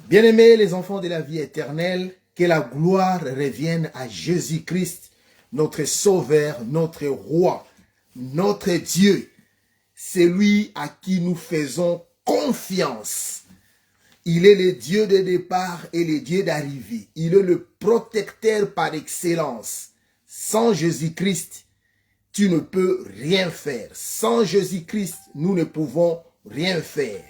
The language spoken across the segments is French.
Bien-aimés les enfants de la vie éternelle, que la gloire revienne à Jésus-Christ, notre Sauveur, notre Roi, notre Dieu. C'est lui à qui nous faisons confiance. Il est le Dieu de départ et le Dieu d'arrivée. Il est le protecteur par excellence. Sans Jésus-Christ, tu ne peux rien faire. Sans Jésus-Christ, nous ne pouvons rien faire.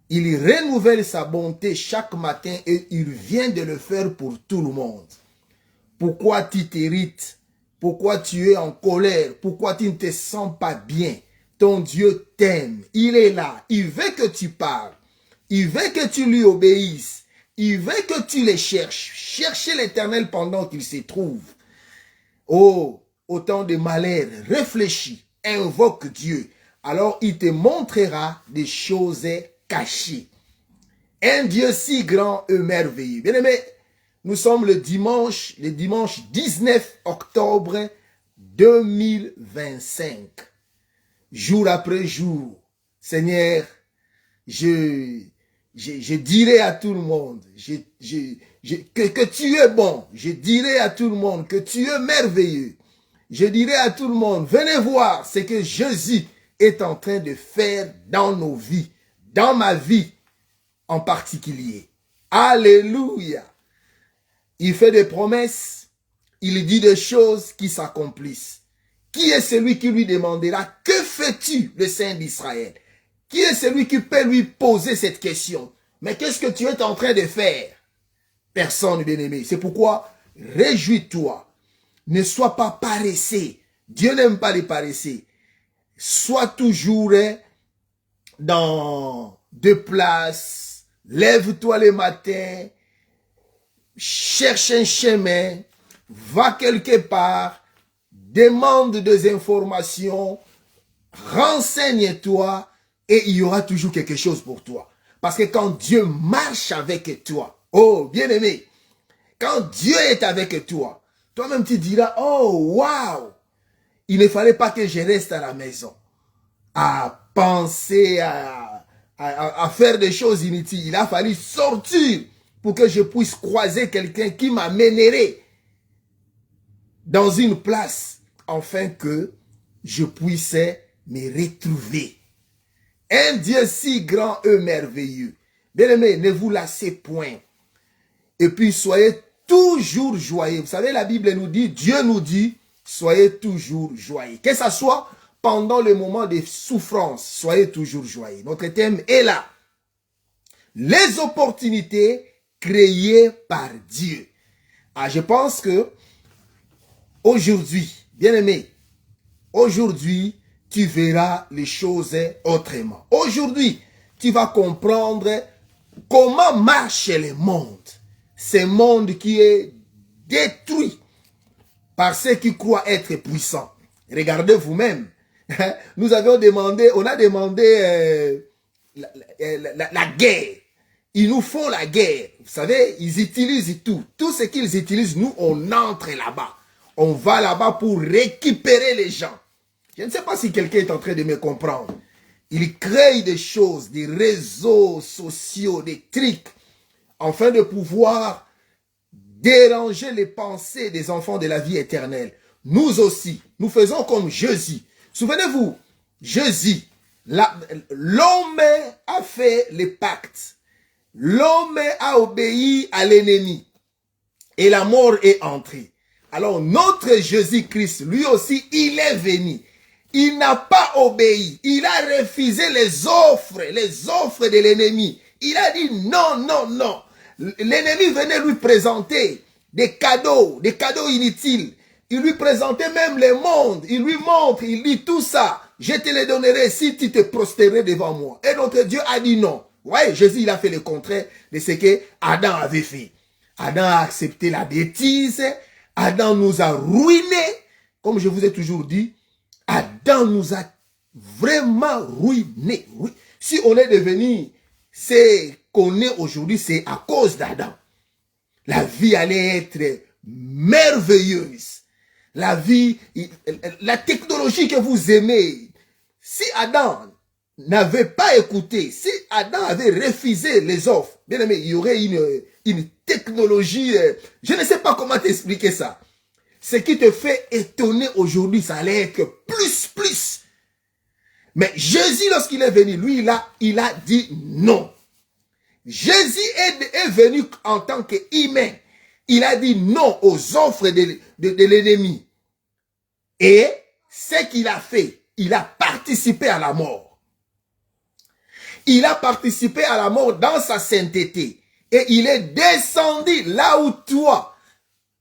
Il renouvelle sa bonté chaque matin et il vient de le faire pour tout le monde. Pourquoi tu t'irrites? Pourquoi tu es en colère? Pourquoi tu ne te sens pas bien? Ton Dieu t'aime. Il est là. Il veut que tu parles. Il veut que tu lui obéisses. Il veut que tu le cherches. Cherchez l'Éternel pendant qu'il se trouve. Oh, au temps de malheur, réfléchis, invoque Dieu. Alors il te montrera des choses cachées. Un Dieu si grand et merveilleux. Bien-aimés, nous sommes le dimanche 19 octobre 2025. Jour après jour, Seigneur, je dirai à tout le monde que tu es bon. Je dirai à tout le monde que tu es merveilleux. Je dirai à tout le monde, venez voir ce que Jésus est en train de faire dans nos vies, dans ma vie en particulier. Alléluia. Il fait des promesses, il dit des choses qui s'accomplissent. Qui est celui qui lui demandera, que fais-tu, le Saint d'Israël? Qui est celui qui peut lui poser cette question? Mais qu'est-ce que tu es en train de faire? Personne, bien-aimé. C'est pourquoi, réjouis-toi. Ne sois pas paresseux. Dieu n'aime pas les paresseux. Sois toujours dans deux places. Lève-toi le matin. Cherche un chemin. Va quelque part. Demande des informations. Renseigne-toi. Et il y aura toujours quelque chose pour toi. Parce que quand Dieu marche avec toi, oh, bien-aimé, quand Dieu est avec toi, toi-même tu diras, oh, waouh, il ne fallait pas que je reste à la maison, à penser, à faire des choses inutiles. Il a fallu sortir pour que je puisse croiser quelqu'un qui m'amènerait dans une place, afin que je puisse me retrouver. Un Dieu si grand et merveilleux. Bien-aimés, ne vous lassez point. Et puis, soyez toujours joyeux. Vous savez, la Bible nous dit, Dieu nous dit, soyez toujours joyeux. Que ce soit pendant le moment de souffrance, soyez toujours joyeux. Notre thème est là. Les opportunités créées par Dieu. Ah, je pense que aujourd'hui, bien-aimés, aujourd'hui, tu verras les choses autrement. Aujourd'hui, tu vas comprendre comment marche le monde. Ce monde qui est détruit par ceux qui croient être puissants. Regardez vous-même. Nous avions demandé, on a demandé la guerre. Ils nous font la guerre. Vous savez, ils utilisent tout. Tout ce qu'ils utilisent, nous, on entre là-bas. On va là-bas pour récupérer les gens. Je ne sais pas si quelqu'un est en train de me comprendre. Ils créent des choses, des réseaux sociaux, des trucs, afin de pouvoir déranger les pensées des enfants de la vie éternelle. Nous aussi, nous faisons comme Jésus. Souvenez-vous, Jésus, l'homme a fait le pacte. L'homme a obéi à l'ennemi. Et la mort est entrée. Alors notre Jésus-Christ, lui aussi, il est venu. Il n'a pas obéi. Il a refusé les offres de l'ennemi. Il a dit non, non, non. L'ennemi venait lui présenter des cadeaux inutiles. Il lui présentait même le monde. Il lui montre, il dit tout ça. Je te le donnerai si tu te prostérais devant moi. Et notre Dieu a dit non. Ouais, Jésus, il a fait le contraire de ce que Adam avait fait. Adam a accepté la bêtise. Adam nous a ruinés. Comme je vous ai toujours dit, Adam nous a vraiment ruinés. Si on est devenu ce qu'on est aujourd'hui, c'est à cause d'Adam. La vie allait être merveilleuse. La vie, la technologie que vous aimez. Si Adam n'avait pas écouté, si Adam avait refusé les offres, bien aimé, il y aurait une technologie, je ne sais pas comment t'expliquer ça. Ce qui te fait étonner aujourd'hui, ça allait être plus. Mais Jésus, lorsqu'il est venu, lui, il a dit non. Jésus est venu en tant qu'humain. Il a dit non aux offres de l'ennemi. Et ce qu'il a fait, il a participé à la mort. Il a participé à la mort dans sa sainteté. Et il est descendu là où toi,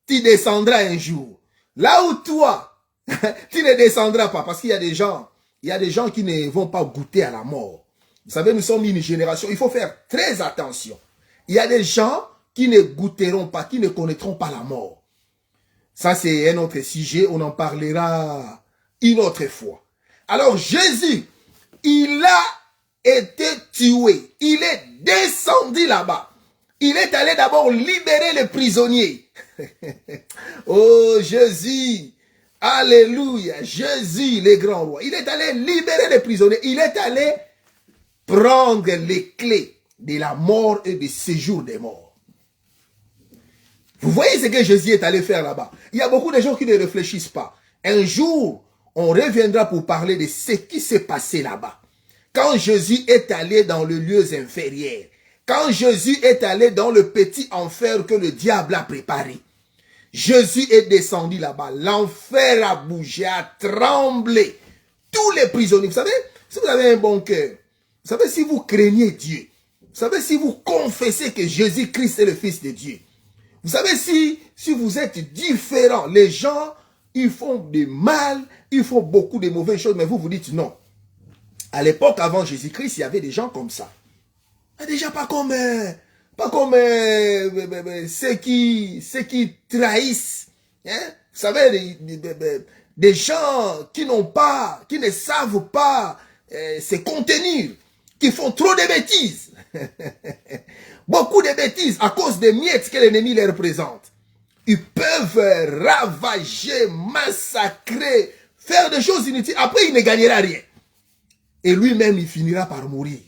tu descendras un jour. Là où toi, tu ne descendras pas. Parce qu'il y a des gens qui ne vont pas goûter à la mort. Vous savez, nous sommes une génération, il faut faire très attention. Il y a des gens qui ne goûteront pas, qui ne connaîtront pas la mort. Ça, c'est un autre sujet, on en parlera une autre fois. Alors, Jésus, il a été tué. Il est descendu là-bas. Il est allé d'abord libérer les prisonniers. Oh, Jésus, alléluia, Jésus, le grand roi. Il est allé libérer les prisonniers. Il est allé prendre les clés de la mort et du séjour des morts. Vous voyez ce que Jésus est allé faire là-bas. Il y a beaucoup de gens qui ne réfléchissent pas. Un jour, on reviendra pour parler de ce qui s'est passé là-bas. Quand Jésus est allé dans les lieux inférieurs, quand Jésus est allé dans le petit enfer que le diable a préparé, Jésus est descendu là-bas. L'enfer a bougé, a tremblé. Tous les prisonniers, vous savez, si vous avez un bon cœur, vous savez, si vous craignez Dieu, vous savez, si vous confessez que Jésus-Christ est le Fils de Dieu, vous savez, si vous êtes différent, les gens, ils font du mal, ils font beaucoup de mauvaises choses, mais vous dites non. À l'époque, avant Jésus-Christ, il y avait des gens comme ça. Déjà pas comme ceux qui trahissent. Hein? Vous savez, des gens qui ne savent pas se contenir, qui font trop de bêtises. Beaucoup de bêtises à cause des miettes que l'ennemi les représente. Ils peuvent ravager, massacrer, faire des choses inutiles. Après, il ne gagnera rien. Et lui-même, il finira par mourir.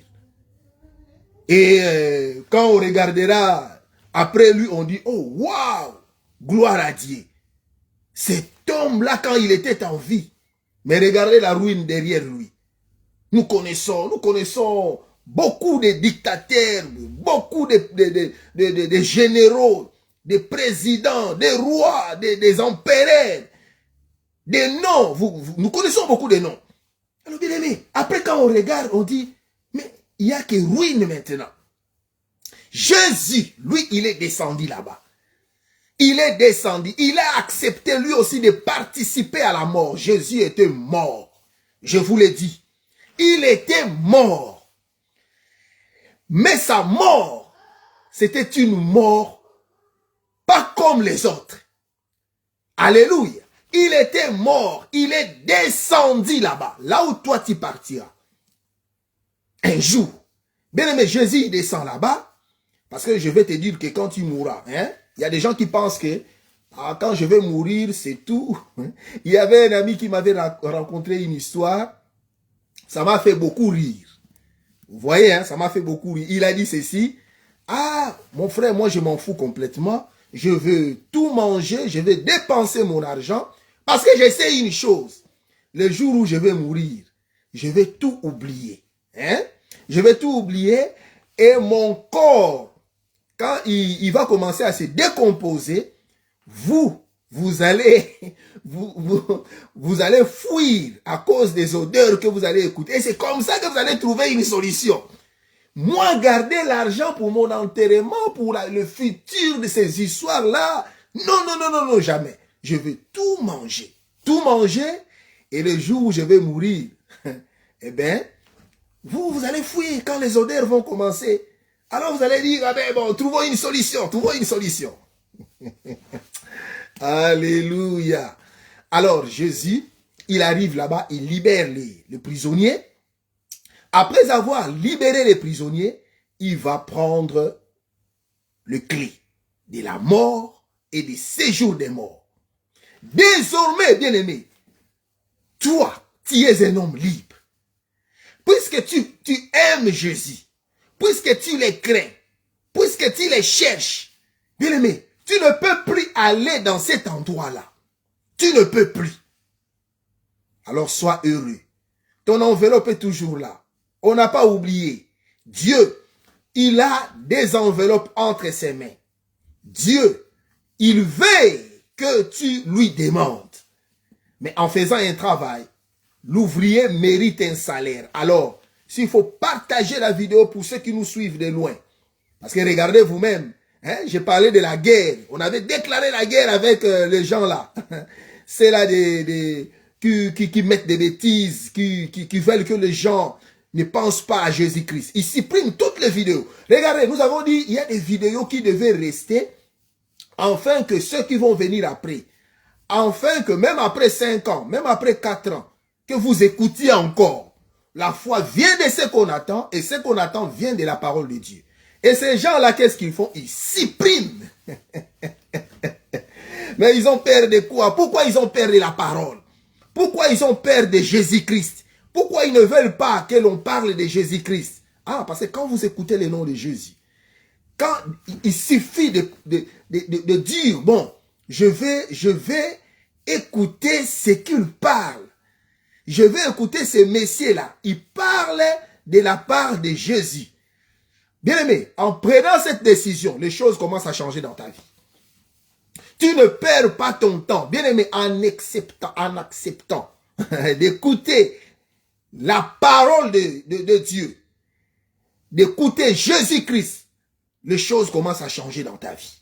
Et quand on regardera après lui, on dit, oh, waouh, gloire à Dieu. Cet homme-là, quand il était en vie, mais regardez la ruine derrière lui. Nous connaissons beaucoup de dictateurs, beaucoup de généraux, des présidents, des rois, des empereurs, des noms. Nous connaissons beaucoup de noms. Alors, bien aimé, après quand on regarde, on dit, mais il n'y a que ruine maintenant. Jésus, lui, il est descendu là-bas. Il est descendu. Il a accepté lui aussi de participer à la mort. Jésus était mort. Je vous l'ai dit. Il était mort. Mais sa mort, c'était une mort pas comme les autres. Alléluia. Il était mort. Il est descendu là-bas. Là où toi tu partiras. Un jour. Bien aimé, Jésus il descend là-bas. Parce que je vais te dire que quand tu mourras, hein, il y a des gens qui pensent que quand je vais mourir, c'est tout. Il y avait un ami qui m'avait rencontré une histoire. Ça m'a fait beaucoup rire. Vous voyez, hein, ça m'a fait beaucoup rire. Il a dit ceci. Ah, mon frère, moi je m'en fous complètement. Je veux tout manger, je vais dépenser mon argent. Parce que je sais une chose. Le jour où je vais mourir, je vais tout oublier. Hein? Je vais tout oublier. Et mon corps, quand il va commencer à se décomposer, vous allez fuir à cause des odeurs que vous allez écouter. Et c'est comme ça que vous allez trouver une solution. Moi, garder l'argent pour mon enterrement, pour le futur de ces histoires-là, non, jamais. Je vais tout manger. Tout manger, et le jour où je vais mourir, eh bien, vous allez fuir quand les odeurs vont commencer. Alors vous allez dire, ah ben bon, trouvons une solution. Alléluia. Alors Jésus, il arrive là-bas, il libère les prisonniers. Après avoir libéré les prisonniers, il va prendre le clé de la mort et du séjour des morts. Désormais, bien-aimé, toi, tu es un homme libre. puisque tu aimes Jésus, puisque tu les crains, puisque tu les cherches, bien-aimé, tu ne peux plus aller dans cet endroit-là. Tu ne peux plus. Alors sois heureux. Ton enveloppe est toujours là. On n'a pas oublié. Dieu, il a des enveloppes entre ses mains. Dieu, il veut que tu lui demandes. Mais en faisant un travail, l'ouvrier mérite un salaire. Alors, s'il faut partager la vidéo pour ceux qui nous suivent de loin. Parce que regardez vous-même, hein, j'ai parlé de la guerre. On avait déclaré la guerre avec les gens là. C'est là qui mettent des bêtises, qui veulent que les gens ne pensent pas à Jésus-Christ. Ils suppriment toutes les vidéos. Regardez, nous avons dit, il y a des vidéos qui devaient rester, afin que ceux qui vont venir après, afin que même après 5 ans, même après 4 ans, que vous écoutiez encore. La foi vient de ce qu'on attend, et ce qu'on attend vient de la parole de Dieu. Et ces gens-là, qu'est-ce qu'ils font? Ils suppriment. Mais ils ont peur de quoi? Pourquoi ils ont peur de la parole? Pourquoi ils ont peur de Jésus-Christ? Pourquoi ils ne veulent pas que l'on parle de Jésus-Christ? Ah, parce que quand vous écoutez le nom de Jésus, quand il suffit de dire, bon, je vais écouter ce qu'il parle. Je vais écouter ce messieurs-là. Il parle de la part de Jésus. Bien-aimé, en prenant cette décision, les choses commencent à changer dans ta vie. Tu ne perds pas ton temps. Bien-aimé, en acceptant d'écouter la parole de Dieu, d'écouter Jésus-Christ, les choses commencent à changer dans ta vie.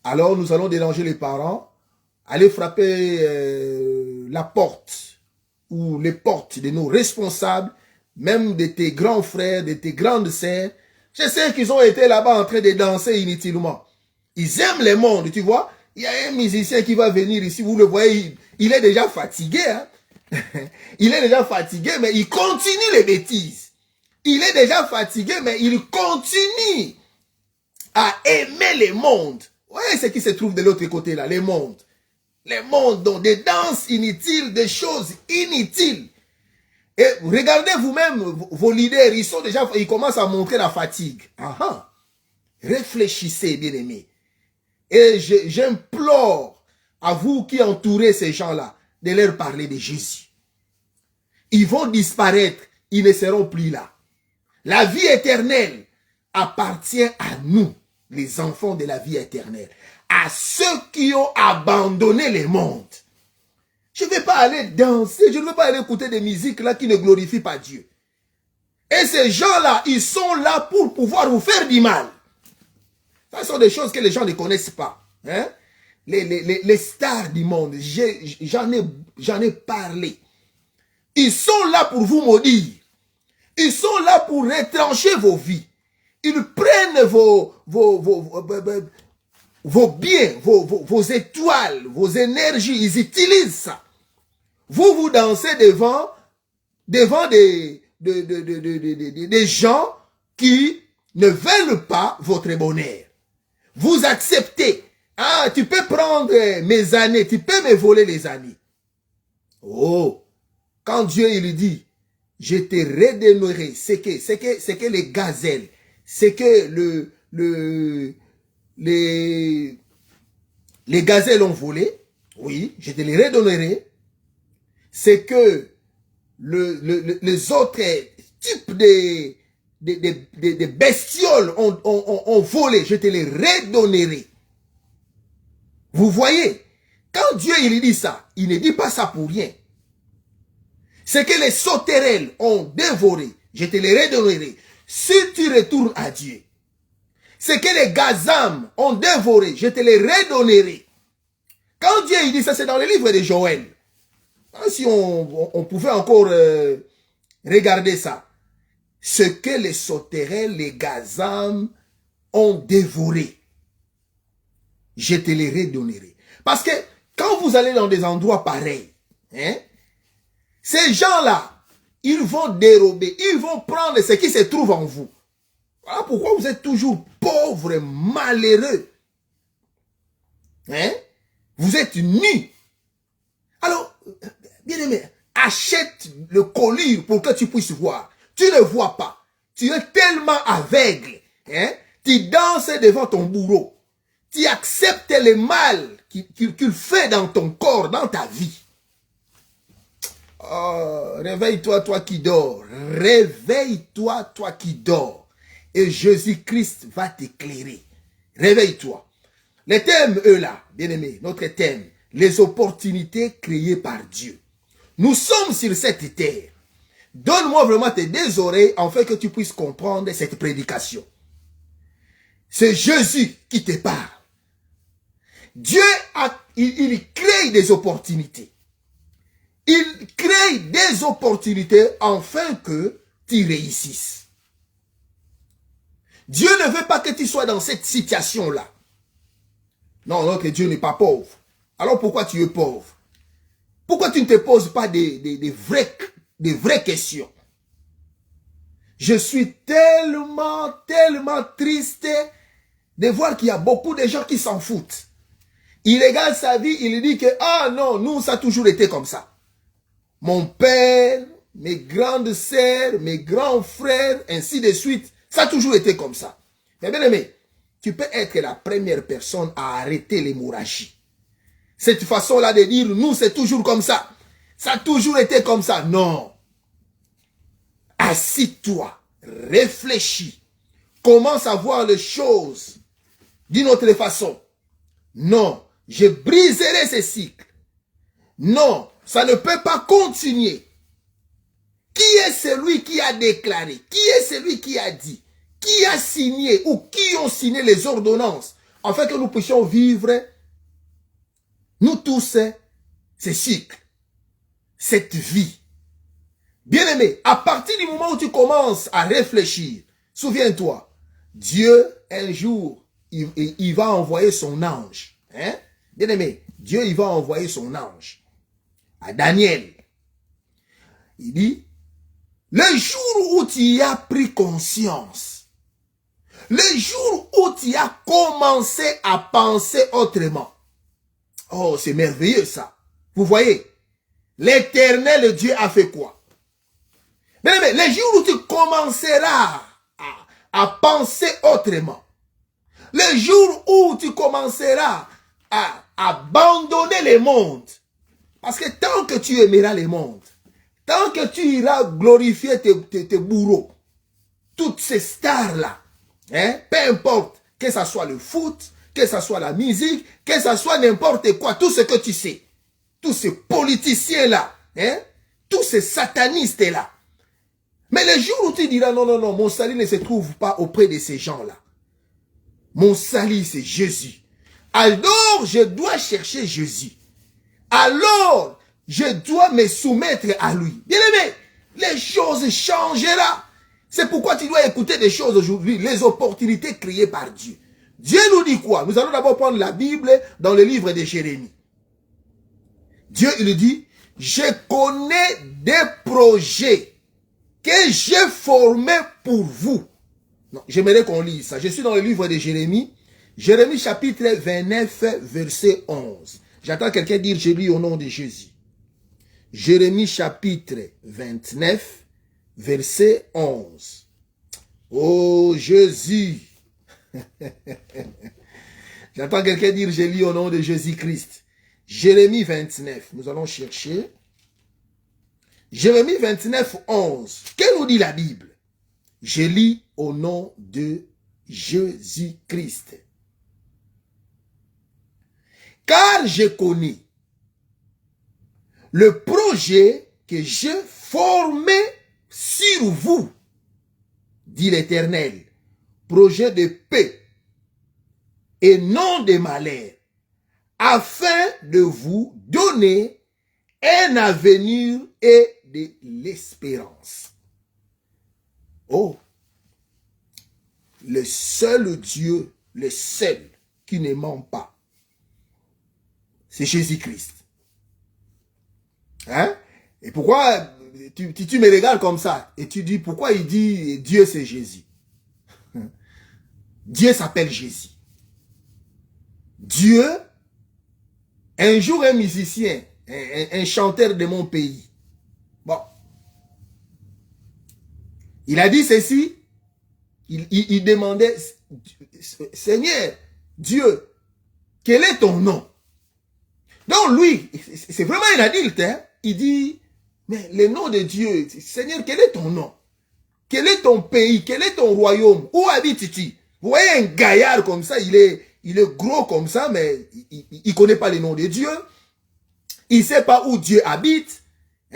Alors, nous allons déranger les parents, aller frapper la porte ou les portes de nos responsables, même de tes grands frères, de tes grandes sœurs. Je sais qu'ils ont été là-bas en train de danser inutilement. Ils aiment le monde, tu vois. Il y a un musicien qui va venir ici, vous le voyez, il est déjà fatigué. Hein? Il est déjà fatigué, mais il continue les bêtises. Il est déjà fatigué, mais il continue à aimer le monde. Ouais, ce qui se trouve de l'autre côté là, le monde. Le monde, donc des danses inutiles, des choses inutiles. Et regardez vous-même vos leaders, ils commencent à montrer la fatigue. Aha. Réfléchissez, bien-aimés. Et j'implore à vous qui entourez ces gens-là de leur parler de Jésus. Ils vont disparaître, ils ne seront plus là. La vie éternelle appartient à nous, les enfants de la vie éternelle, à ceux qui ont abandonné le monde. Je ne vais pas aller danser, je ne vais pas aller écouter des musiques là qui ne glorifient pas Dieu. Et ces gens-là, ils sont là pour pouvoir vous faire du mal. Ce sont des choses que les gens ne connaissent pas. Hein? Les stars du monde, j'en ai parlé. Ils sont là pour vous maudire. Ils sont là pour retrancher vos vies. Ils prennent vos biens, vos étoiles, vos énergies. Ils utilisent ça. Vous dansez devant des gens qui ne veulent pas votre bonheur. Vous acceptez. Ah, tu peux prendre mes années, tu peux me voler les années. Oh, quand Dieu il dit, je te redonnerai, c'est que les gazelles, c'est que les gazelles ont volé, oui, je te les redonnerai. C'est que les autres types de bestioles ont volé, je te les redonnerai. Vous voyez, quand Dieu il dit ça, il ne dit pas ça pour rien. C'est que les sauterelles ont dévoré, je te les redonnerai. Si tu retournes à Dieu, c'est que les gazams ont dévoré, je te les redonnerai. Quand Dieu il dit ça, c'est dans le livre de Joël. Si on pouvait encore regarder ça. Ce que les sauterelles, les gazams ont dévoré, je te les redonnerai. Parce que quand vous allez dans des endroits pareils, hein, ces gens-là, ils vont dérober, ils vont prendre ce qui se trouve en vous. Voilà pourquoi vous êtes toujours pauvres et malheureux. Hein? Vous êtes nus. Alors, bien aimé, achète le collier pour que tu puisses voir. Tu ne vois pas. Tu es tellement aveugle. Hein? Tu danses devant ton bourreau. Tu acceptes le mal qu'il fait dans ton corps, dans ta vie. Oh, réveille-toi, toi qui dors. Réveille-toi, toi qui dors. Et Jésus-Christ va t'éclairer. Réveille-toi. Les thèmes, eux là, bien-aimés, notre thème, les opportunités créées par Dieu. Nous sommes sur cette terre. Donne-moi vraiment tes deux oreilles afin que tu puisses comprendre cette prédication. C'est Jésus qui te parle. Dieu, il crée des opportunités. Il crée des opportunités afin que tu réussisses. Dieu ne veut pas que tu sois dans cette situation-là. Non, notre Dieu n'est pas pauvre. Alors pourquoi tu es pauvre? Pourquoi tu ne te poses pas des vraies questions? Je suis tellement triste de voir qu'il y a beaucoup de gens qui s'en foutent. Il regarde sa vie, il dit que, ah non, nous, ça a toujours été comme ça. Mon père, mes grandes sœurs, mes grands frères, ainsi de suite, ça a toujours été comme ça. Mais bien aimé, tu peux être la première personne à arrêter l'hémorragie. Cette façon-là de dire, nous, c'est toujours comme ça. Ça a toujours été comme ça. Non. Assis-toi, réfléchis, commence à voir les choses d'une autre façon. Non, je briserai ce cycle. Non, ça ne peut pas continuer. Qui est celui qui a déclaré? Qui est celui qui a dit? Qui a signé ou qui ont signé les ordonnances afin que nous puissions vivre, nous tous, ce cycle, cette vie? Bien-aimé, à partir du moment où tu commences à réfléchir, souviens-toi, Dieu, un jour, il va envoyer son ange. Hein? Bien-aimé, Dieu, il va envoyer son ange à Daniel. Il dit, le jour où tu as pris conscience, le jour où tu as commencé à penser autrement. Oh, c'est merveilleux ça. Vous voyez, l'Éternel Dieu a fait quoi? Mais le jour où tu commenceras à penser autrement, le jour où tu commenceras à abandonner le monde, parce que tant que tu aimeras le monde, tant que tu iras glorifier tes bourreaux, toutes ces stars-là, hein, peu importe, que ce soit le foot, que ce soit la musique, que ce soit n'importe quoi, tout ce que tu sais, tous ces politiciens-là, hein, tous ces satanistes-là. Mais le jour où tu diras, non, non, non, mon salut ne se trouve pas auprès de ces gens-là. Mon salut, c'est Jésus. Alors, je dois chercher Jésus. Alors, je dois me soumettre à lui. Bien aimé, les choses changeront. C'est pourquoi tu dois écouter des choses aujourd'hui, les opportunités créées par Dieu. Dieu nous dit quoi? Nous allons d'abord prendre la Bible dans le livre de Jérémie. Dieu, il dit, je connais des projets que j'ai formés pour vous. Non, j'aimerais qu'on lise ça. Je suis dans le livre de Jérémie. Jérémie chapitre 29, verset 11. J'entends quelqu'un dire, je lis au nom de Jésus. Jérémie chapitre 29, verset 11. Oh Jésus. J'entends quelqu'un dire, je lis au nom de Jésus-Christ. Jérémie 29, nous allons chercher. Jérémie 29, 11. Que nous dit la Bible? Je lis au nom de Jésus-Christ. Car je connais le projet que j'ai formé sur vous, dit l'Éternel, projet de paix et non de malheur, afin de vous donner un avenir et de l'espérance. Oh, le seul Dieu, le seul qui ne ment pas, c'est Jésus-Christ. Hein? Et pourquoi tu me regardes comme ça et tu dis, pourquoi il dit Dieu c'est Jésus? Dieu s'appelle Jésus. Dieu, un jour un musicien, un chanteur de mon pays, Il a dit ceci. Il demandait, Seigneur, Dieu, quel est ton nom? Donc lui, c'est vraiment un adulte, hein? Il dit, mais le nom de Dieu, Seigneur, quel est ton nom? Quel est ton pays? Quel est ton royaume? Où habites-tu? Vous voyez un gaillard comme ça, il est gros comme ça, mais il ne connaît pas le nom de Dieu. Il ne sait pas où Dieu habite.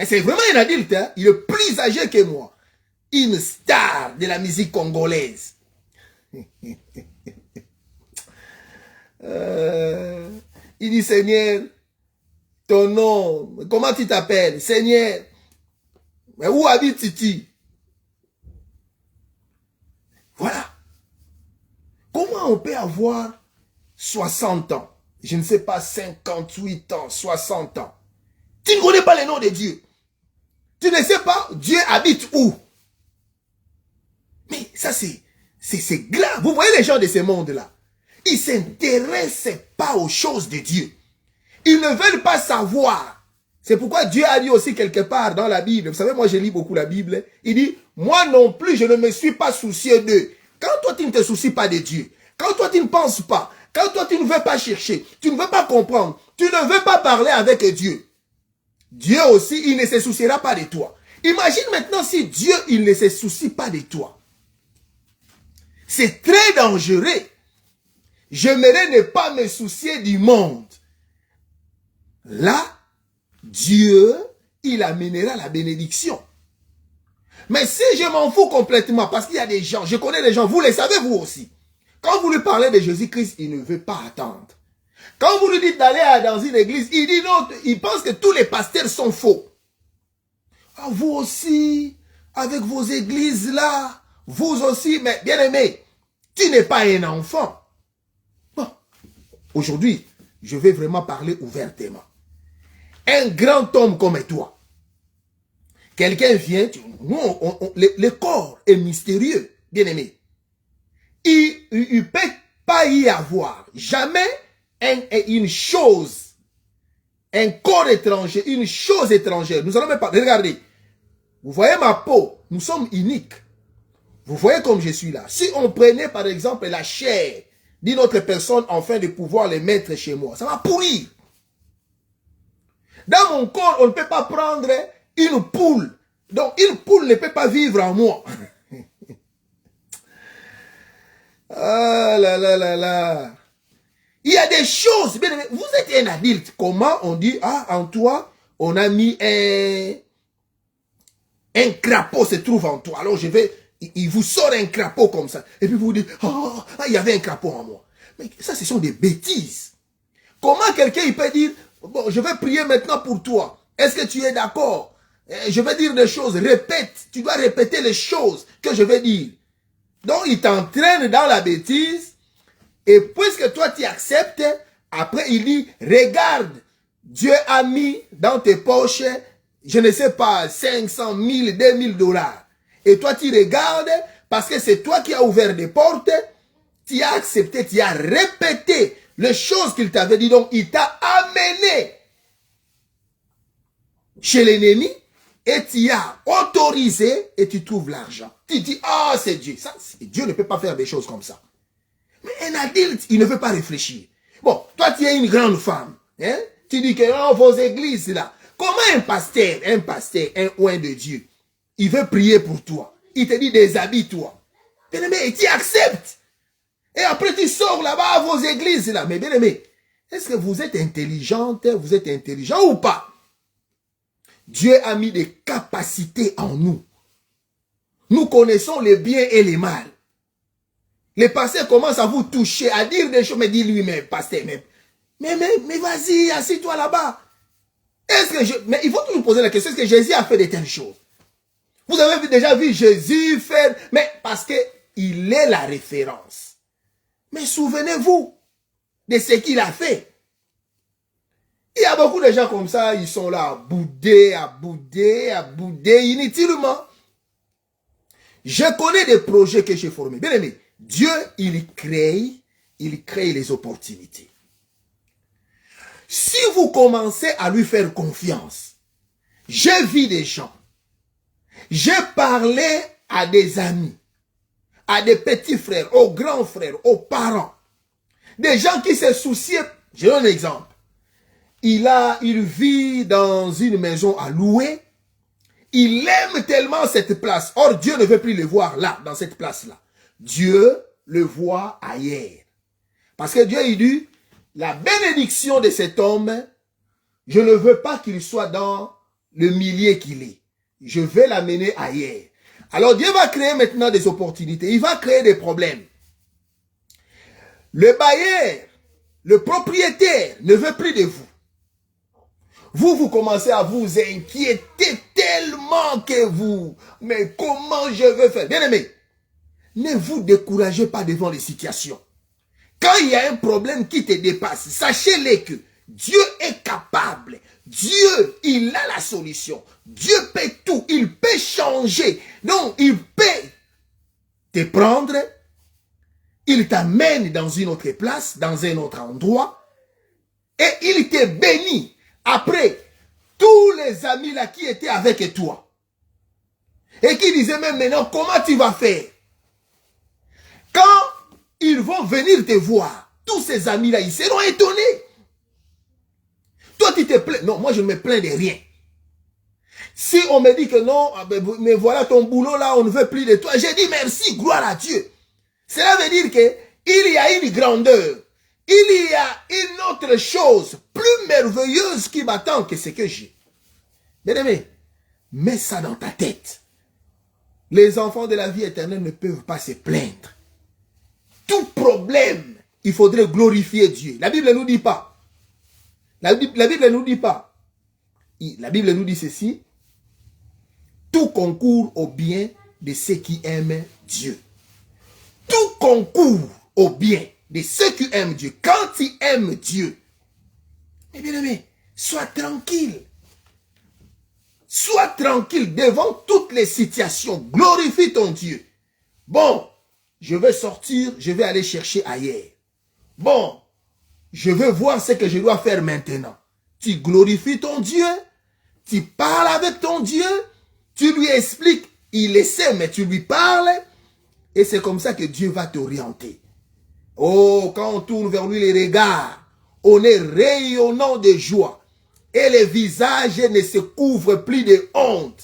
C'est vraiment un adulte, hein? Il est plus âgé que moi. Une star de la musique congolaise. Il dit, Seigneur, ton nom, comment tu t'appelles? Seigneur, mais où habites-tu? Voilà. Comment on peut avoir 60 ans, je ne sais pas, 58 ans, 60 ans. Tu ne connais pas le nom de Dieu. Tu ne sais pas Dieu habite où. Mais ça, c'est grave. Vous voyez les gens de ce monde-là. Ils ne s'intéressent pas aux choses de Dieu. Ils ne veulent pas savoir. C'est pourquoi Dieu a dit aussi quelque part dans la Bible. Vous savez, moi, je lis beaucoup la Bible. Il dit, moi non plus, je ne me suis pas soucié d'eux. Quand toi, tu ne te soucies pas de Dieu, quand toi, tu ne penses pas, quand toi, tu ne veux pas chercher, tu ne veux pas comprendre, tu ne veux pas parler avec Dieu, Dieu aussi, il ne se souciera pas de toi. Imagine maintenant si Dieu, il ne se soucie pas de toi. C'est très dangereux. J'aimerais ne pas me soucier du monde. Là, Dieu, il amènera la bénédiction. Mais si je m'en fous complètement, parce qu'il y a des gens, je connais des gens, vous les savez vous aussi. Quand vous lui parlez de Jésus-Christ, il ne veut pas attendre. Quand vous lui dites d'aller dans une église, il dit non, il pense que tous les pasteurs sont faux. Ah, vous aussi, avec vos églises là, vous aussi, mais bien aimé, tu n'es pas un enfant. Bon, aujourd'hui, je vais vraiment parler ouvertement. Un grand homme comme toi, quelqu'un vient, nous, le corps est mystérieux, bien aimé. Il ne peut pas y avoir jamais une chose, un corps étranger, une chose étrangère. Nous allons même pas, regardez, vous voyez ma peau, nous sommes uniques. Vous voyez comme je suis là. Si on prenait par exemple la chair d'une autre personne afin de pouvoir les mettre chez moi, ça va pourrir. Dans mon corps, on ne peut pas prendre une poule. Donc une poule ne peut pas vivre en moi. Ah là là là là. Il y a des choses. Vous êtes un adulte. Comment on dit, ah, en toi, on a mis un crapaud se trouve en toi. Alors je vais, il vous sort un crapaud comme ça. Et puis vous dites, oh, il y avait un crapaud en moi. Mais ça, ce sont des bêtises. Comment quelqu'un il peut dire, bon, je vais prier maintenant pour toi. Est-ce que tu es d'accord? Je vais dire des choses. Répète. Tu dois répéter les choses que je vais dire. Donc, il t'entraîne dans la bêtise. Et puisque toi, tu acceptes, après, il dit, regarde, Dieu a mis dans tes poches, je ne sais pas, 500 000, 2000 dollars. Et toi, tu regardes, parce que c'est toi qui as ouvert des portes, tu as accepté, tu as répété les choses qu'il t'avait dit. Donc, il t'a amené chez l'ennemi et tu as autorisé et tu trouves l'argent. Tu dis, ah, oh, c'est Dieu. Ça, Dieu ne peut pas faire des choses comme ça. Mais un adulte, il ne veut pas réfléchir. Bon, toi, tu es une grande femme. Hein? Tu dis que oh, vos églises, là. Comment un pasteur, un oint de Dieu, il veut prier pour toi. Il te dit, déshabille-toi. Bien-aimé, tu acceptes. Et après, tu sors là-bas à vos églises, là. Mais bien-aimé, est-ce que vous êtes intelligente, vous êtes intelligent ou pas? Dieu a mis des capacités en nous. Nous connaissons les biens et les mal. Les pasteurs commencent à vous toucher, à dire des choses, mais dis-lui, mais pasteur, mais vas-y, assis-toi là-bas. Est-ce que mais il faut toujours poser la question, est-ce que Jésus a fait de telles choses? Vous avez déjà vu Jésus faire, mais parce qu'il est la référence. Mais souvenez-vous de ce qu'il a fait. Il y a beaucoup de gens comme ça, ils sont là à bouder inutilement. Je connais des projets que j'ai formés. Bien aimé, Dieu, il crée les opportunités. Si vous commencez à lui faire confiance, j'ai vu des gens, j'ai parlé à des amis, à des petits frères, aux grands frères, aux parents. Des gens qui se souciaient. J'ai un exemple. Il vit dans une maison à louer. Il aime tellement cette place. Or, Dieu ne veut plus le voir là, dans cette place-là. Dieu le voit ailleurs. Parce que Dieu, il dit, la bénédiction de cet homme, je ne veux pas qu'il soit dans le milieu qu'il est. Je vais l'amener ailleurs. Alors, Dieu va créer maintenant des opportunités. Il va créer des problèmes. Le bailleur, le propriétaire ne veut plus de vous. Vous commencez à vous inquiéter tellement que vous... Mais comment je vais faire? Bien aimé, ne vous découragez pas devant les situations. Quand il y a un problème qui te dépasse, sachez-le que Dieu est capable. Dieu, il a la solution. Dieu peut tout. Il peut changer. Donc, il peut te prendre. Il t'amène dans une autre place, dans un autre endroit. Et il te bénit. Après, tous les amis là qui étaient avec toi. Et qui disaient même maintenant, comment tu vas faire? Quand ils vont venir te voir, tous ces amis là, ils seront étonnés. Toi, tu te plains. Non, moi, je ne me plains de rien. Si on me dit que non, mais voilà ton boulot là, on ne veut plus de toi. J'ai dit merci, gloire à Dieu. Cela veut dire que il y a une grandeur. Il y a une autre chose plus merveilleuse qui m'attend que ce que j'ai. Bien aimé, mets ça dans ta tête. Les enfants de la vie éternelle ne peuvent pas se plaindre. Tout problème, il faudrait glorifier Dieu. La Bible ne nous dit pas. La Bible ne nous dit pas. La Bible nous dit ceci. Tout concourt au bien de ceux qui aiment Dieu. Tout concourt au bien de ceux qui aiment Dieu. Quand tu aimes Dieu, mais bien aimé, sois tranquille. Sois tranquille devant toutes les situations. Glorifie ton Dieu. Bon, je vais sortir, je vais aller chercher ailleurs. Bon, je vais voir ce que je dois faire maintenant. Tu glorifies ton Dieu, tu parles avec ton Dieu, tu lui expliques, il le sait, mais tu lui parles, et c'est comme ça que Dieu va t'orienter. Oh, quand on tourne vers lui les regards, on est rayonnant de joie. Et les visages ne se couvrent plus de honte.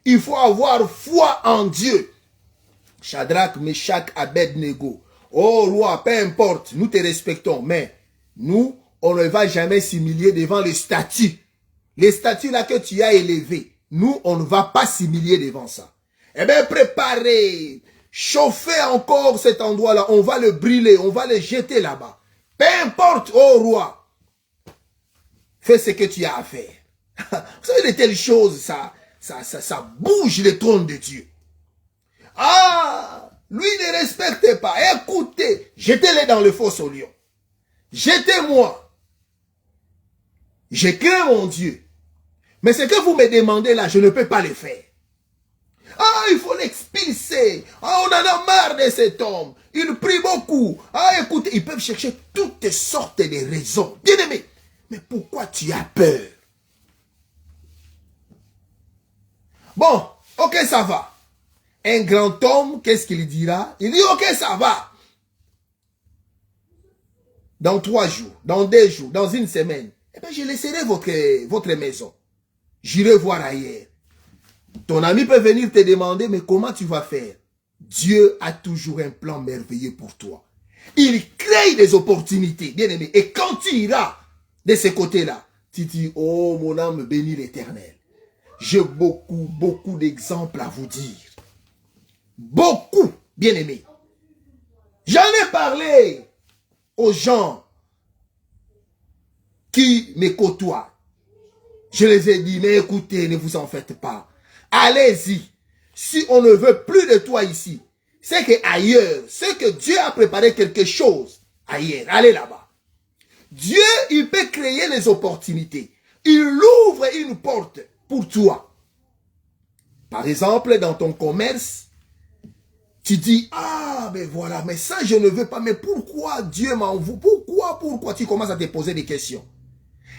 Il faut avoir foi en Dieu. Shadrach, Meshach, Abednego. Oh roi, peu importe, nous te respectons, mais nous, on ne va jamais s'humilier devant les statues. Les statues là que tu as élevées, nous, on ne va pas s'humilier devant ça. Eh bien, préparez, chauffez encore cet endroit-là, on va le brûler, on va le jeter là-bas. Peu importe, oh roi, fais ce que tu as à faire. Vous savez, de telles choses, ça bouge le trône de Dieu. Ah, lui ne respecte pas. Écoutez, jetez-les dans le fosse au lion. Jetez-moi. Je crains mon Dieu. Mais ce que vous me demandez là, je ne peux pas le faire. Ah, il faut l'expulser. Ah, on en a marre de cet homme. Il prie beaucoup. Ah, écoutez, ils peuvent chercher toutes sortes de raisons. Bien aimé, mais pourquoi tu as peur? Bon, ok, ça va. Un grand homme, qu'est-ce qu'il dira? Il dit, ok, ça va. Dans 3 jours, dans 2 jours, dans une semaine, eh bien, je laisserai votre maison. J'irai voir ailleurs. Ton ami peut venir te demander, mais comment tu vas faire? Dieu a toujours un plan merveilleux pour toi. Il crée des opportunités, bien aimé. Et quand tu iras de ce côté-là, tu dis, oh, mon âme bénit l'Éternel. J'ai beaucoup d'exemples à vous dire. Beaucoup, bien aimé. J'en ai parlé aux gens qui me côtoient. Je les ai dit, mais écoutez, ne vous en faites pas. Allez-y. Si on ne veut plus de toi ici, c'est qu'ailleurs, c'est que Dieu a préparé quelque chose ailleurs. Allez là-bas. Dieu, il peut créer les opportunités. Il ouvre une porte pour toi. Par exemple, dans ton commerce, tu dis, ah, mais voilà, mais ça, je ne veux pas. Mais pourquoi Dieu m'envoie? Pourquoi tu commences à te poser des questions?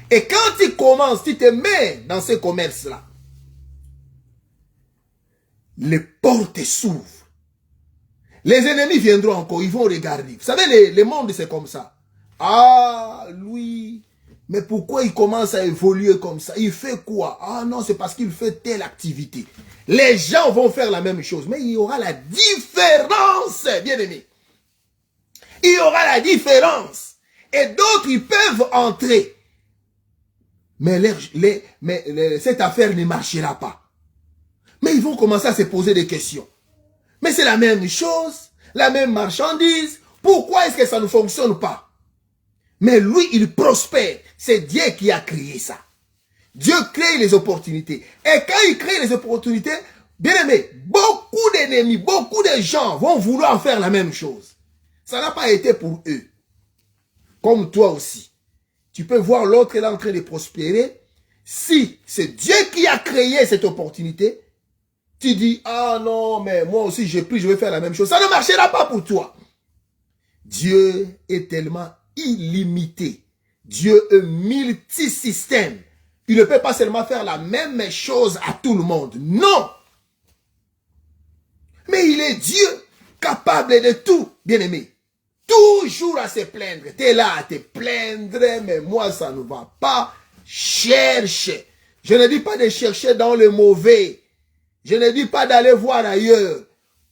Et quand tu commences, tu te mets dans ce commerce-là. les portes s'ouvrent. Les ennemis viendront encore, ils vont regarder. Vous savez, le monde, c'est comme ça. Ah, lui, mais pourquoi il commence à évoluer comme ça? Il fait quoi? Ah non, c'est parce qu'il fait telle activité. Les gens vont faire la même chose, mais il y aura la différence, bien aimé. Il y aura la différence. Et d'autres, ils peuvent entrer. Mais, cette affaire ne marchera pas. Mais ils vont commencer à se poser des questions. Mais c'est la même chose, la même marchandise. Pourquoi est-ce que ça ne fonctionne pas? Mais lui, il prospère. C'est Dieu qui a créé ça. Dieu crée les opportunités. Et quand il crée les opportunités, bien aimé, beaucoup d'ennemis, beaucoup de gens vont vouloir faire la même chose. Ça n'a pas été pour eux. Comme toi aussi. Tu peux voir l'autre est en train de prospérer. Si c'est Dieu qui a créé cette opportunité, tu dis, ah non, mais moi aussi j'ai pris, je vais faire la même chose. Ça ne marchera pas pour toi. Dieu est tellement illimité. Dieu est multisystème. Il ne peut pas seulement faire la même chose à tout le monde. Non. Mais il est Dieu, capable de tout, bien-aimé. Toujours à se plaindre. Tu es là à te plaindre, mais moi ça ne va pas. Cherche. Je ne dis pas de chercher dans le mauvais. Je ne dis pas d'aller voir ailleurs.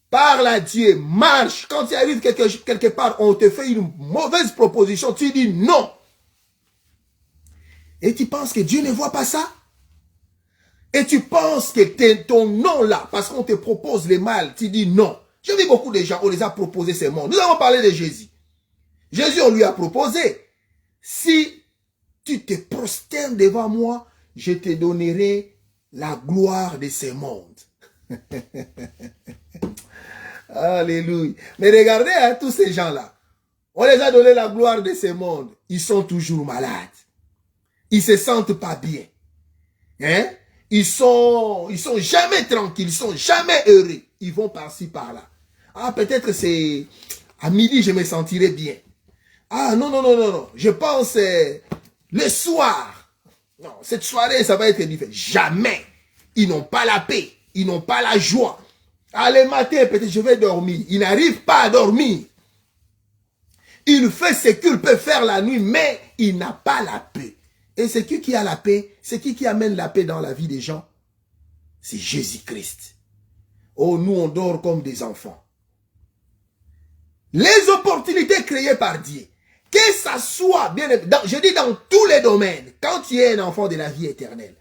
Parle à Dieu, marche. Quand tu arrives quelque part, on te fait une mauvaise proposition, tu dis non. Et tu penses que Dieu ne voit pas ça? Et tu penses que ton non là, parce qu'on te propose le mal, tu dis non. J'ai vu beaucoup de gens, on les a proposé ces mondes. Nous avons parlé de Jésus. Jésus, on lui a proposé. Si tu te prosternes devant moi, je te donnerai la gloire de ces mondes. Alléluia. Mais regardez hein, tous ces gens-là. On les a donné la gloire de ces mondes. Ils sont toujours malades. Ils se sentent pas bien. Hein? Ils sont jamais tranquilles. Ils sont jamais heureux. Ils vont par-ci, par-là. Ah, peut-être c'est à midi, je me sentirai bien. Ah, non, non, non, non, non. Je pense le soir. Non, cette soirée, ça va être différent. Jamais. Ils n'ont pas la paix. Ils n'ont pas la joie. Ah, le matin, peut-être je vais dormir. Ils n'arrivent pas à dormir. Il fait ce qu'il peut faire la nuit, mais il n'a pas la paix. Et c'est qui a la paix? C'est qui amène la paix dans la vie des gens? C'est Jésus-Christ. Oh, nous, on dort comme des enfants. Les opportunités créées par Dieu, que ça soit, bien aimé, je dis dans tous les domaines, quand tu es un enfant de la vie éternelle,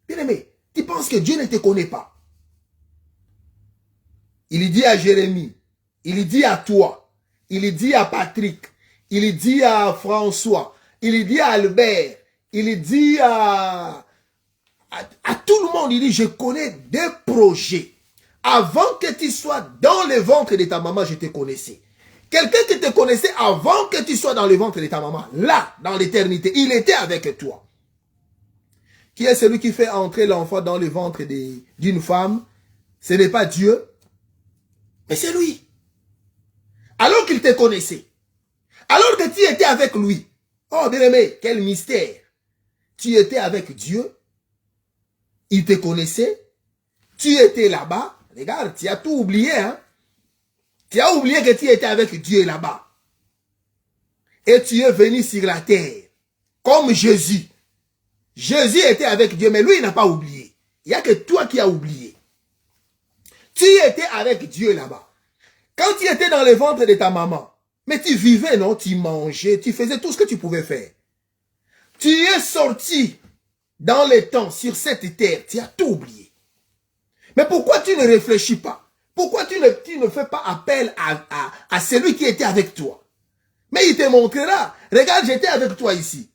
bien aimé, tu penses que Dieu ne te connaît pas. Il dit à Jérémie, il dit à toi, il dit à Patrick, il dit à François, il dit à Albert, il dit à tout le monde, il dit, je connais des projets. Avant que tu sois dans le ventre de ta maman, je te connaissais. Quelqu'un qui te connaissait avant que tu sois dans le ventre de ta maman, là, dans l'éternité, il était avec toi. Qui est celui qui fait entrer l'enfant dans le ventre d'une femme? Ce n'est pas Dieu, mais c'est lui. Alors qu'il te connaissait, alors que tu étais avec lui. Oh, bien aimé, quel mystère. Tu étais avec Dieu, il te connaissait, tu étais là-bas. Regarde, tu as tout oublié, hein. Tu as oublié que tu étais avec Dieu là-bas. Et tu es venu sur la terre, comme Jésus. Jésus était avec Dieu, mais lui, il n'a pas oublié. Il n'y a que toi qui as oublié. Tu étais avec Dieu là-bas. Quand tu étais dans le ventre de ta maman, mais tu vivais, non? Tu mangeais, tu faisais tout ce que tu pouvais faire. Tu es sorti dans le temps, sur cette terre, tu as tout oublié. Mais pourquoi tu ne réfléchis pas? Pourquoi tu ne fais pas appel à celui qui était avec toi? Mais il te montrera. Regarde, j'étais avec toi ici.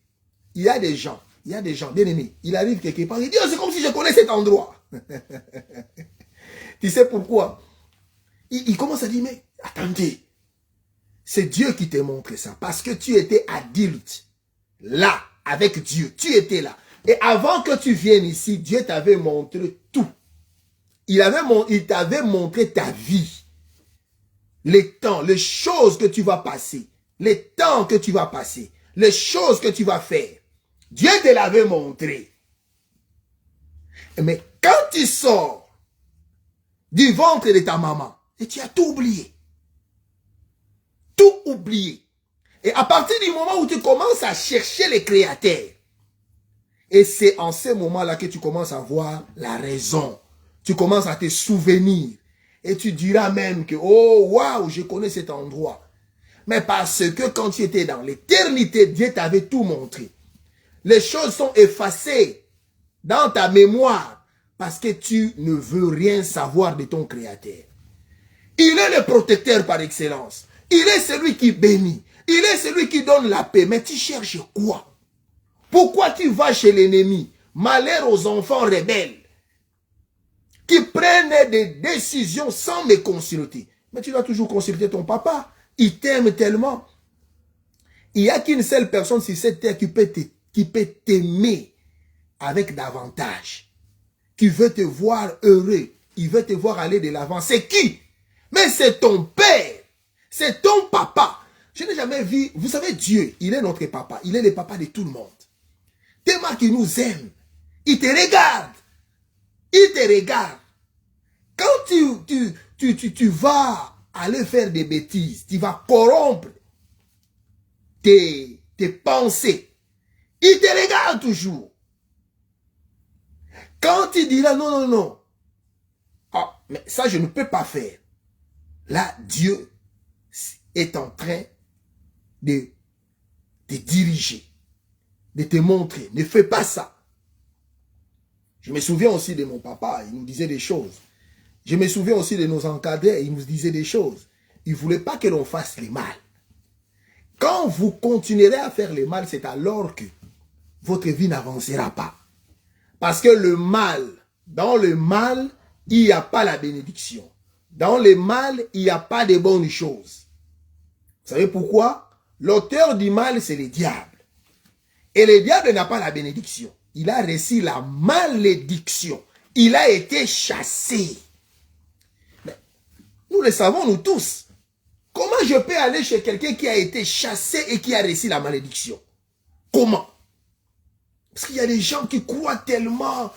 Il y a des gens, bien aimés. Il arrive quelque part, il dit, oh, c'est comme si je connais cet endroit. Tu sais pourquoi? Il commence à dire, mais attendez, c'est Dieu qui te montre ça. Parce que tu étais adulte, là, avec Dieu. Tu étais là. Et avant que tu viennes ici, Dieu t'avait montré tout. Il t'avait montré ta vie. Les temps, les choses que tu vas passer. Les temps que tu vas passer. Les choses que tu vas faire. Dieu te l'avait montré. Mais quand tu sors du ventre de ta maman. Et tu as tout oublié. Tout oublié. Et à partir du moment où tu commences à chercher les créateurs, et c'est en ce moment-là que tu commences à voir la raison. Tu commences à te souvenir. Et tu diras même que, oh, waouh, je connais cet endroit. Mais parce que quand tu étais dans l'éternité, Dieu t'avait tout montré. Les choses sont effacées dans ta mémoire parce que tu ne veux rien savoir de ton Créateur. Il est le protecteur par excellence. Il est celui qui bénit. Il est celui qui donne la paix. Mais tu cherches quoi? Pourquoi tu vas chez l'ennemi? Malheur aux enfants rebelles qui prennent des décisions sans me consulter. Mais tu dois toujours consulter ton papa. Il t'aime tellement. Il n'y a qu'une seule personne sur cette terre qui peut t'aimer avec davantage. Qui veut te voir heureux. Il veut te voir aller de l'avant. C'est qui? Mais c'est ton père. C'est ton papa. Je n'ai jamais vu. Vous savez, Dieu, il est notre papa. Il est le papa de tout le monde. Tellement qu'il nous aime. Il te regarde. Il te regarde. Quand tu vas aller faire des bêtises, tu vas corrompre tes pensées. Il te regarde toujours. Quand tu diras non, non, non. Ah, mais ça, je ne peux pas faire. Là, Dieu est en train de te diriger, de te montrer. Ne fais pas ça. Je me souviens aussi de mon papa, il nous disait des choses. Je me souviens aussi de nos encadrés, il nous disait des choses. Il ne voulait pas que l'on fasse le mal. Quand vous continuerez à faire le mal, c'est alors que votre vie n'avancera pas. Parce que le mal, dans le mal, il n'y a pas la bénédiction. Dans le mal, il n'y a pas de bonnes choses. Vous savez pourquoi? L'auteur du mal, c'est le diable. Et le diable n'a pas la bénédiction. Il a reçu la malédiction. Il a été chassé. Mais nous le savons, nous tous. Comment je peux aller chez quelqu'un qui a été chassé et qui a reçu la malédiction? Comment? Parce qu'il y a des gens qui croient tellement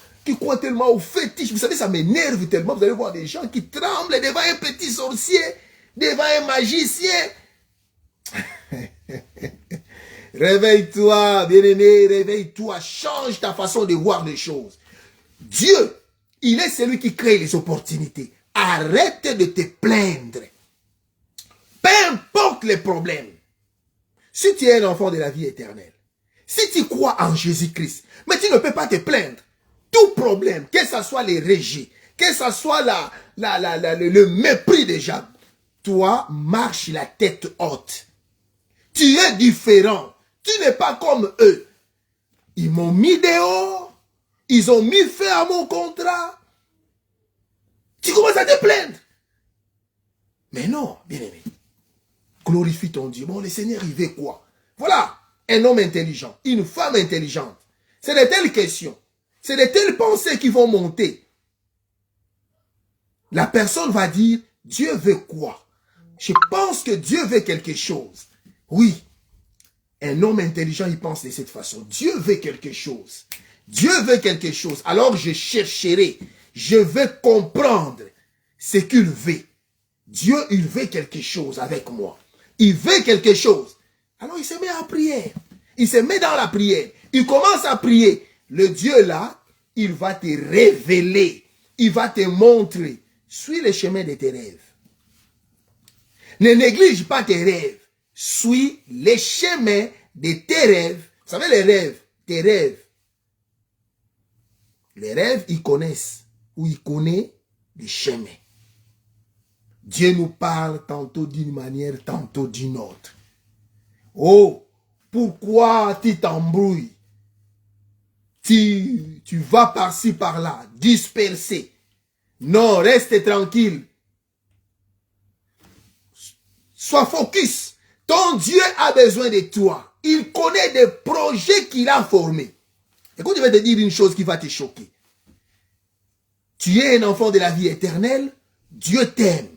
au fétiche. Vous savez, ça m'énerve tellement. Vous allez voir des gens qui tremblent devant un petit sorcier, devant un magicien. Réveille-toi, bien-aimé, réveille-toi. Change ta façon de voir les choses. Dieu, il est celui qui crée les opportunités. Arrête de te plaindre. Peu importe les problèmes. Si tu es un enfant de la vie éternelle, si tu crois en Jésus-Christ, mais tu ne peux pas te plaindre. Tout problème, que ce soit les rejets, que ce soit le mépris des gens, toi, marche la tête haute. Tu es différent. Tu n'es pas comme eux. Ils m'ont mis dehors. Ils ont mis fin à mon contrat. Tu commences à te plaindre. Mais non, bien-aimé. Glorifie ton Dieu. Bon, le Seigneur, il veut quoi? Voilà, un homme intelligent, une femme intelligente. C'est de telles questions. C'est de telles pensées qui vont monter. La personne va dire, Dieu veut quoi? Je pense que Dieu veut quelque chose. Oui. Un homme intelligent, il pense de cette façon. Dieu veut quelque chose. Dieu veut quelque chose. Alors je chercherai. Je vais comprendre ce qu'il veut. Dieu, il veut quelque chose avec moi. Il veut quelque chose. Alors il se met à prier. Il se met dans la prière. Il commence à prier. Le Dieu là, il va te révéler. Il va te montrer. Suis le chemin de tes rêves. Ne néglige pas tes rêves. Suis les chemins de tes rêves. Vous savez les rêves, tes rêves. Les rêves, ils connaissent ou ils connaissent les chemins. Dieu nous parle tantôt d'une manière, tantôt d'une autre. Oh, pourquoi tu t'embrouilles? Tu vas par-ci, par-là, dispersé. Non, reste tranquille. Sois focus. Ton Dieu a besoin de toi. Il connaît des projets qu'il a formés. Écoute, je vais te dire une chose qui va te choquer. Tu es un enfant de la vie éternelle. Dieu t'aime.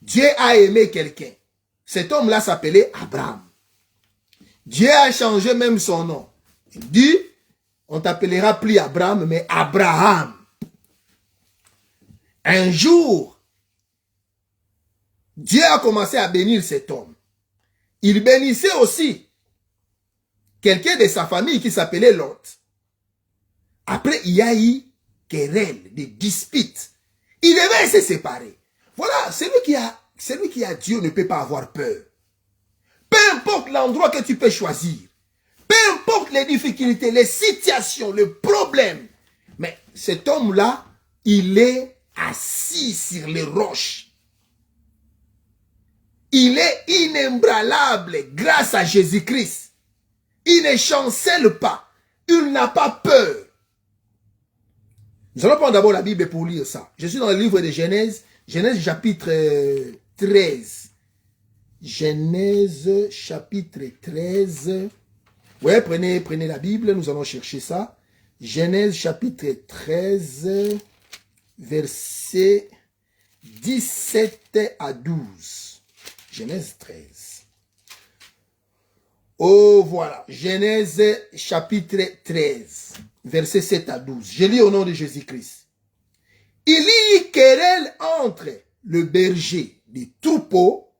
Dieu a aimé quelqu'un. Cet homme-là s'appelait Abraham. Dieu a changé même son nom. Il dit, on t'appellera plus Abraham, mais Abraham. Un jour, Dieu a commencé à bénir cet homme. Il bénissait aussi quelqu'un de sa famille qui s'appelait Lot. Après, il y a eu querelle, des disputes. Il devait se séparer. Voilà, celui qui a Dieu ne peut pas avoir peur. Peu importe l'endroit que tu peux choisir, peu importe les difficultés, les situations, les problèmes, mais cet homme-là, il est assis sur les roches. Il est inébranlable grâce à Jésus-Christ. Il ne chancelle pas. Il n'a pas peur. Nous allons prendre d'abord la Bible pour lire ça. Je suis dans le livre de Genèse, Genèse chapitre 13. Genèse chapitre 13. Ouais, prenez la Bible, nous allons chercher ça. Genèse chapitre 13, versets 17 à 12. Genèse 13. Oh, voilà. Genèse chapitre 13, versets 7 à 12. Je lis au nom de Jésus-Christ. Il y eut querelle entre le berger des troupeaux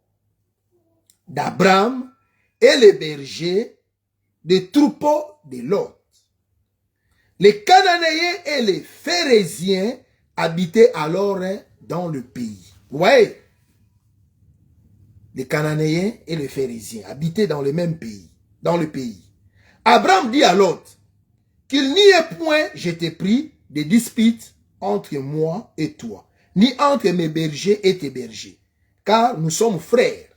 d'Abraham et le berger des troupeaux de Lot. Les Cananéens et les Phérésiens habitaient alors dans le pays. Vous voyez? Les Cananéens et les Phérésiens habitaient dans le même pays, dans le pays. Abraham dit à Lot qu'il n'y ait point, je t'ai pris, de disputes entre moi et toi, ni entre mes bergers et tes bergers, car nous sommes frères.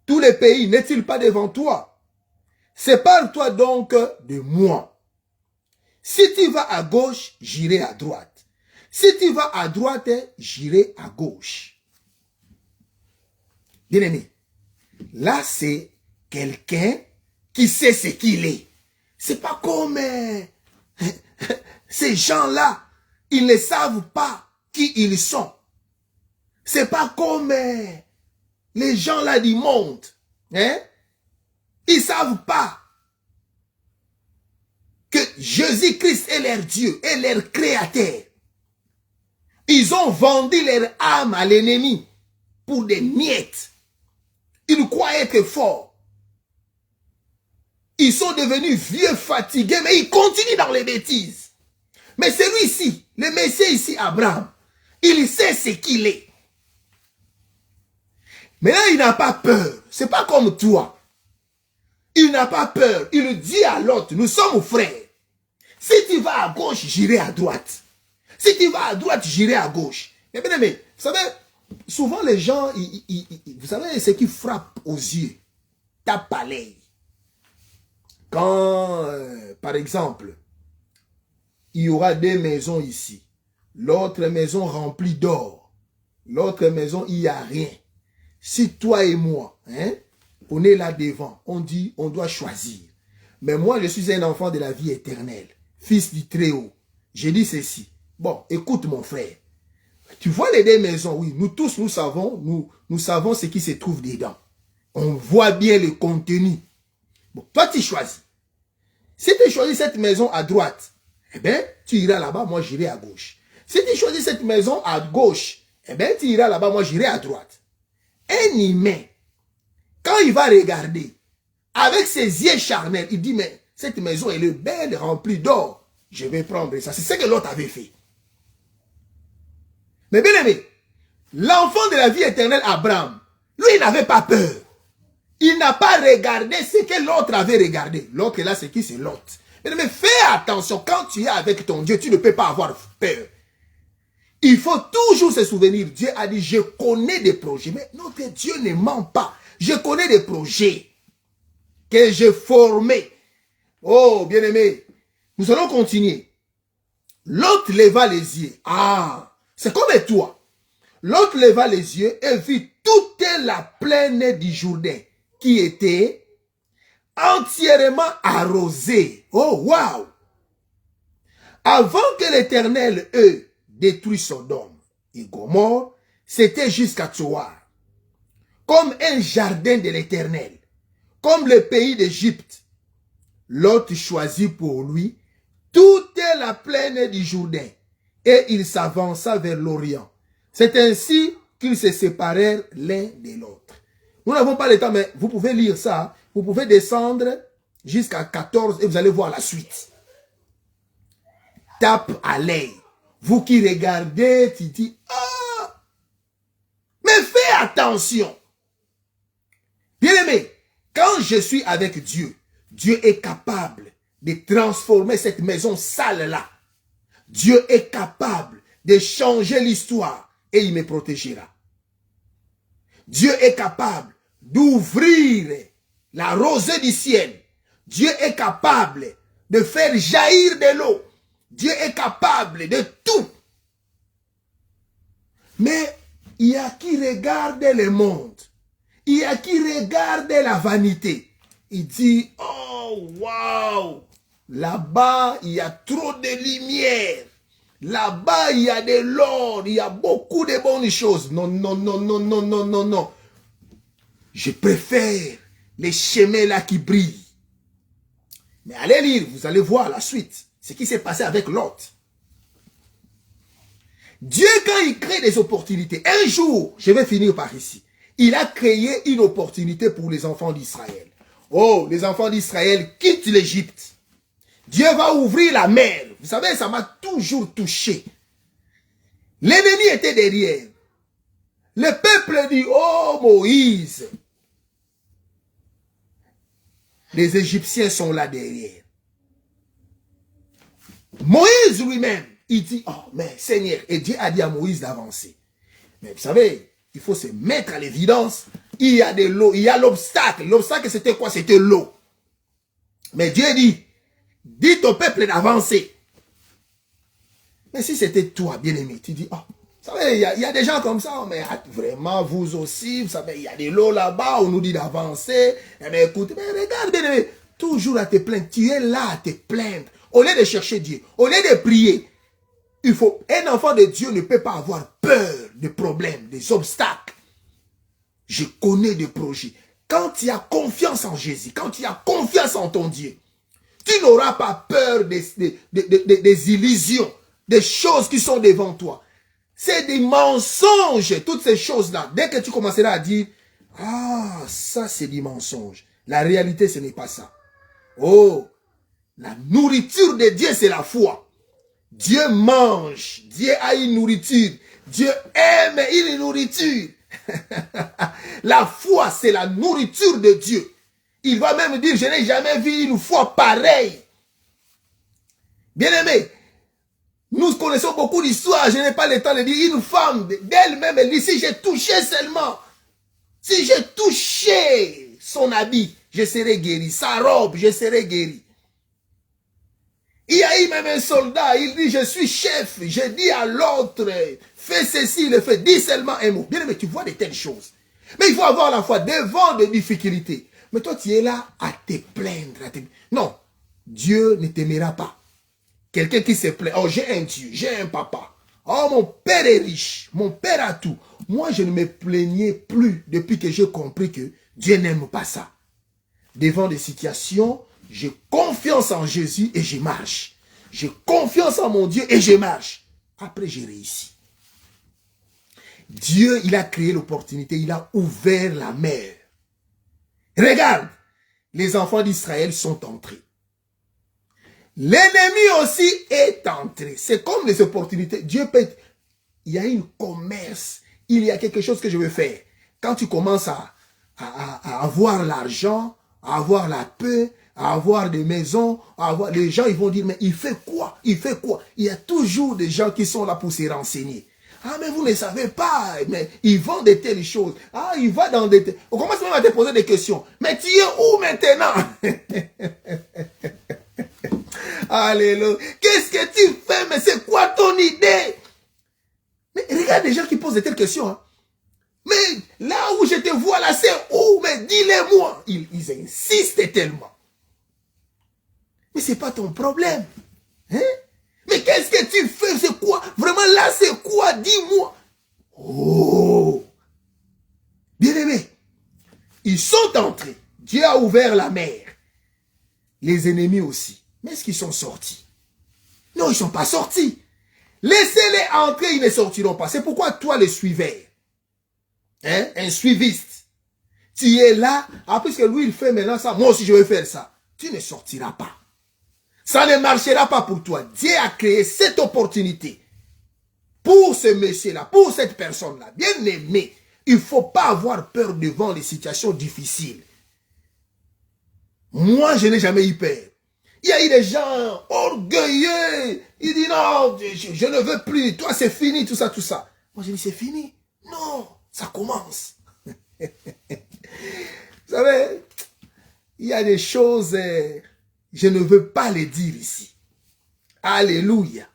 Tout le pays n'est-il pas devant toi? Sépare-toi donc de moi. Si tu vas à gauche, j'irai à droite. Si tu vas à droite, j'irai à gauche. Bien-aimé, là c'est quelqu'un qui sait ce qu'il est. C'est pas comme ces gens-là, ils ne savent pas qui ils sont. C'est pas comme les gens-là du monde. Hein? Ils ne savent pas que Jésus-Christ est leur Dieu, est leur créateur. Ils ont vendu leur âme à l'ennemi pour des miettes. Ils croient être forts. Ils sont devenus vieux, fatigués, mais ils continuent dans les bêtises. Mais celui-ci, le Messie ici, Abraham, il sait ce qu'il est. Mais là, il n'a pas peur. C'est pas comme toi. Il n'a pas peur. Il dit à l'autre, nous sommes frères. Si tu vas à gauche, j'irai à droite. Si tu vas à droite, j'irai à gauche. Mais bien aimé, vous savez, souvent les gens, vous savez ce qui frappe aux yeux, tape à l'œil. Quand, par exemple, il y aura deux maisons ici, l'autre maison remplie d'or, l'autre maison, il n'y a rien. Si toi et moi, hein, on est là devant, on dit, on doit choisir. Mais moi, je suis un enfant de la vie éternelle, fils du Très-Haut. J'ai dit ceci. Bon, écoute mon frère. Tu vois les deux maisons, oui, nous tous, nous savons ce qui se trouve dedans. On voit bien le contenu. Bon, toi, tu choisis. Si tu choisis cette maison à droite, eh bien, tu iras là-bas, moi, j'irai à gauche. Si tu choisis cette maison à gauche, eh bien, tu iras là-bas, moi, j'irai à droite. Un humain, quand il va regarder, avec ses yeux charnels, il dit, mais cette maison, elle est belle, remplie d'or. Je vais prendre ça. C'est ce que l'autre avait fait. Mais bien aimé, l'enfant de la vie éternelle, Abraham, lui, il n'avait pas peur. Il n'a pas regardé ce que l'autre avait regardé. L'autre là, c'est qui? C'est l'autre. Mais fais attention, quand tu es avec ton Dieu, tu ne peux pas avoir peur. Il faut toujours se souvenir, Dieu a dit, je connais des projets. Mais notre Dieu ne ment pas. Je connais des projets que j'ai formés. Oh, bien-aimé, nous allons continuer. L'autre leva les yeux. Ah, c'est comme toi. L'autre leva les yeux et vit toute la plaine du Jourdain qui était entièrement arrosée. Oh, waouh! Avant que l'Éternel, détruit Sodome et Gomorrhe, c'était jusqu'à Tsoar, comme un jardin de l'Éternel, comme le pays d'Égypte. Lot choisit pour lui toute la plaine du Jourdain et il s'avança vers l'Orient. C'est ainsi qu'ils se séparèrent l'un de l'autre. Nous n'avons pas le temps, mais vous pouvez lire ça. Vous pouvez descendre jusqu'à 14 et vous allez voir la suite. Tape à l'œil. Vous qui regardez, tu dis, ah! Mais fais attention. Bien-aimé, quand je suis avec Dieu, Dieu est capable de transformer cette maison sale-là. Dieu est capable de changer l'histoire et il me protégera. Dieu est capable d'ouvrir la rosée du ciel. Dieu est capable de faire jaillir de l'eau. Dieu est capable de tout. Mais il y a qui regarde le monde. Il y a qui regarde la vanité. Il dit, oh, waouh, là-bas, il y a trop de lumière. Là-bas, il y a de l'or, il y a beaucoup de bonnes choses. Non, non, non, non, non, non, non, non. Je préfère les chemins là qui brillent. Mais allez lire, vous allez voir la suite. Ce qui s'est passé avec Lot. Dieu, quand il crée des opportunités, un jour, je vais finir par ici, il a créé une opportunité pour les enfants d'Israël. Oh, les enfants d'Israël quittent l'Égypte. Dieu va ouvrir la mer. Vous savez, ça m'a toujours touché. L'ennemi était derrière. Le peuple dit, oh Moïse. Les Égyptiens sont là derrière. Moïse lui-même, il dit, oh mais Seigneur, et Dieu a dit à Moïse d'avancer. Mais vous savez, il faut se mettre à l'évidence, il y a de l'eau, il y a l'obstacle. L'obstacle c'était quoi? C'était l'eau. Mais Dieu dit, dites au peuple d'avancer. Mais si c'était toi, bien-aimé, tu dis, oh, vous savez, il y a des gens comme ça, mais vraiment, vous aussi, vous savez, il y a de l'eau là-bas, on nous dit d'avancer. Mais écoute, mais regarde, bien-aimé, toujours à te plaindre. Tu es là à te plaindre. Au lieu de chercher Dieu, au lieu de prier, il faut, un enfant de Dieu ne peut pas avoir peur des problèmes, des obstacles. Je connais des projets. Quand tu as confiance en Jésus, quand tu as confiance en ton Dieu, tu n'auras pas peur des illusions, des choses qui sont devant toi. C'est des mensonges, toutes ces choses-là. Dès que tu commenceras à dire, ah, ça c'est des mensonges. La réalité, ce n'est pas ça. Oh, la nourriture de Dieu, c'est la foi. Dieu mange, Dieu a une nourriture, Dieu aime une nourriture. La foi, c'est la nourriture de Dieu. Il va même dire, je n'ai jamais vu une foi pareille. Bien-aimé, nous connaissons beaucoup d'histoires, je n'ai pas le temps de dire, une femme d'elle-même, elle dit, si j'ai touché seulement, si j'ai touché son habit, je serai guéri, sa robe, je serai guéri. Il y a eu même un soldat, il dit, je suis chef, je dis à l'autre, fais ceci, le fait, dis seulement un mot. Bien, mais tu vois de telles choses. Mais il faut avoir la foi devant des difficultés. Mais toi, tu es là à te plaindre. Non, Dieu ne t'aimera pas. Quelqu'un qui se plaint, oh, j'ai un Dieu, j'ai un papa. Oh, mon père est riche, mon père a tout. Moi, je ne me plaignais plus depuis que j'ai compris que Dieu n'aime pas ça. Devant des situations, j'ai confiance en Jésus et je marche. J'ai confiance en mon Dieu et je marche. Après, j'ai réussi. Dieu, il a créé l'opportunité, il a ouvert la mer. Regarde, les enfants d'Israël sont entrés. L'ennemi aussi est entré. C'est comme les opportunités. Dieu peut... Il y a une commerce. Il y a quelque chose que je veux faire. Quand tu commences à avoir l'argent, à avoir la paix, à avoir des maisons, à avoir... les gens ils vont dire, mais il fait quoi? Il fait quoi? Il y a toujours des gens qui sont là pour se renseigner. Ah, mais vous ne savez pas, mais ils vendent de telles choses. Ah, il va dans des... On commence même à te poser des questions. Mais tu es où maintenant? Alléluia. Qu'est-ce que tu fais? Mais c'est quoi ton idée? Mais regarde les gens qui posent de telles questions. Hein. Mais là où je te vois là, c'est où? Mais dis-le-moi. Ils insistent tellement. Mais c'est pas ton problème. Hein? Mais qu'est-ce que tu fais? C'est quoi? Vraiment là, c'est quoi? Dis-moi. Oh! Bien-aimés, ils sont entrés. Dieu a ouvert la mer. Les ennemis aussi. Mais est-ce qu'ils sont sortis? Non, ils ne sont pas sortis. Laissez-les entrer, ils ne sortiront pas. C'est pourquoi toi les suivais. hein, un suiviste. Tu es là, puisque lui il fait maintenant ça, moi aussi je vais faire ça. Tu ne sortiras pas. Ça ne marchera pas pour toi. Dieu a créé cette opportunité pour ce monsieur-là, pour cette personne-là. Bien aimé, il ne faut pas avoir peur devant les situations difficiles. Moi, je n'ai jamais eu peur. Il y a eu des gens orgueilleux. Ils disent non, je ne veux plus. Toi, c'est fini, tout ça, tout ça. Moi, je dis c'est fini. Non, ça commence. Vous savez, il y a des choses, je ne veux pas les dire ici. Alléluia.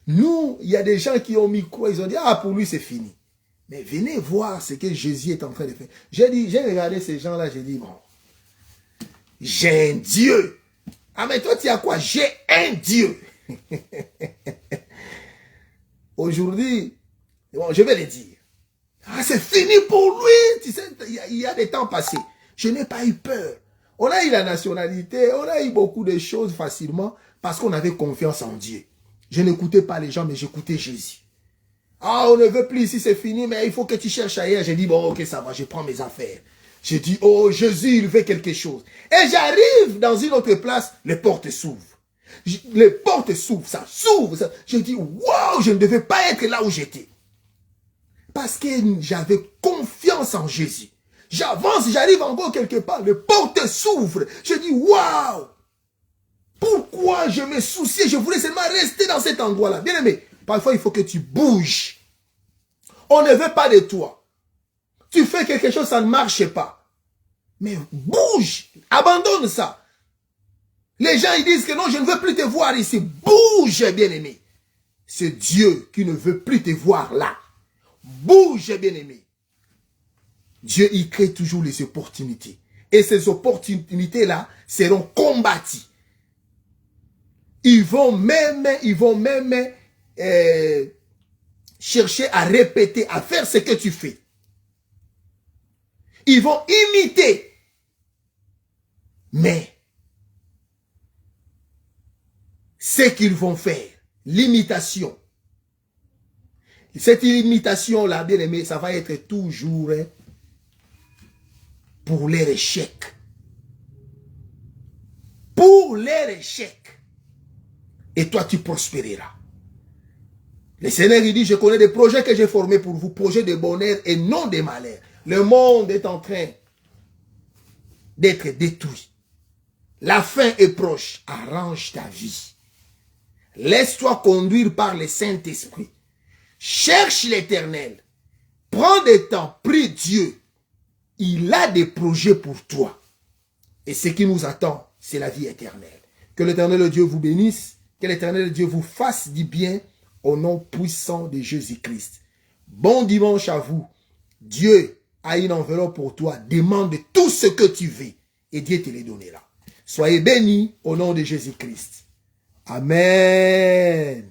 Nous, il y a des gens qui ont mis quoi? Ils ont dit, ah, pour lui, c'est fini. Mais venez voir ce que Jésus est en train de faire. J'ai regardé ces gens-là, j'ai dit, bon, j'ai un Dieu. Ah, mais toi, tu as quoi? J'ai un Dieu. Aujourd'hui, bon, je vais le dire. Ah, c'est fini pour lui. Tu sais, il y a des temps passés. Je n'ai pas eu peur. On a eu la nationalité, on a eu beaucoup de choses facilement parce qu'on avait confiance en Dieu. Je n'écoutais pas les gens, mais j'écoutais Jésus. Ah, on ne veut plus ici, c'est fini, mais il faut que tu cherches ailleurs. J'ai dit, bon, ok, ça va, je prends mes affaires. J'ai dit, oh, Jésus, il fait quelque chose. Et j'arrive dans une autre place, les portes s'ouvrent. Les portes s'ouvrent, ça s'ouvre. Je dis, waouh, je ne devais pas être là où j'étais. Parce que j'avais confiance en Jésus. J'avance, j'arrive encore quelque part, les portes s'ouvrent. Je dis, waouh! Pourquoi je me souciais? Je voulais seulement rester dans cet endroit-là. Bien aimé, parfois il faut que tu bouges. On ne veut pas de toi. Tu fais quelque chose, ça ne marche pas. Mais bouge, abandonne ça. Les gens ils disent que non, je ne veux plus te voir ici. Bouge, bien aimé. C'est Dieu qui ne veut plus te voir là. Bouge, bien aimé. Dieu, il crée toujours les opportunités. Et ces opportunités-là seront combattues. Ils vont même chercher à répéter, à faire ce que tu fais. Ils vont imiter. Mais, ce qu'ils vont faire, l'imitation, cette imitation-là, bien aimé, ça va être toujours pour leur échec. Pour leur échec. Et toi, tu prospéreras. Le Seigneur, il dit, je connais des projets que j'ai formés pour vous, projets de bonheur et non de malheur. Le monde est en train d'être détruit. La fin est proche. Arrange ta vie. Laisse-toi conduire par le Saint-Esprit. Cherche l'Éternel. Prends des temps, prie Dieu. Il a des projets pour toi. Et ce qui nous attend, c'est la vie éternelle. Que l'Éternel Dieu vous bénisse. Que l'Éternel Dieu vous fasse du bien au nom puissant de Jésus-Christ. Bon dimanche à vous. Dieu a une enveloppe pour toi. Demande tout ce que tu veux et Dieu te les donnera. Soyez bénis au nom de Jésus-Christ. Amen.